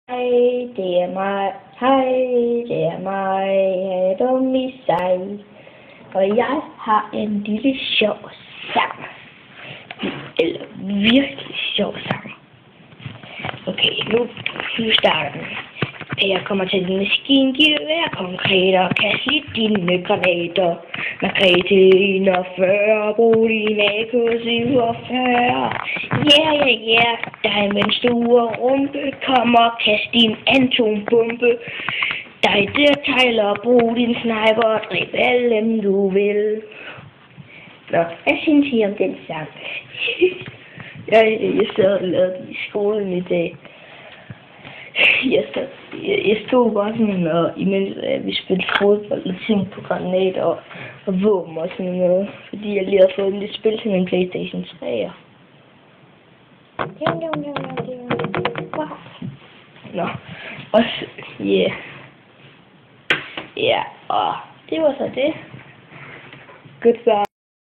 Hej, det er mig. Hej, det er mig. Jeg er dum i sig. Og jeg har en lille sjov sang. Eller virkelig sjov sang. Okay, nu starter den. Jeg kommer til den maskine, giv det være konkret og kast lige dine granater. Margrethe 41, brug din AK-47. Yeah, dig med en stor rumpe, kom og kast din atombombe. Dig der Tyler, brug din sniper og dræb alle dem du vil. Nå, hvad synes I om den sang? jeg sad og lavede den i skolen i dag. Jeg stod bare sådan, og imens vi spillede fodbold og tænkte på granater og våben og sådan noget, fordi jeg lige havde fået lidt spil til min PlayStation 3. Wow. Nå, og ja, og det var så det. Goodbye.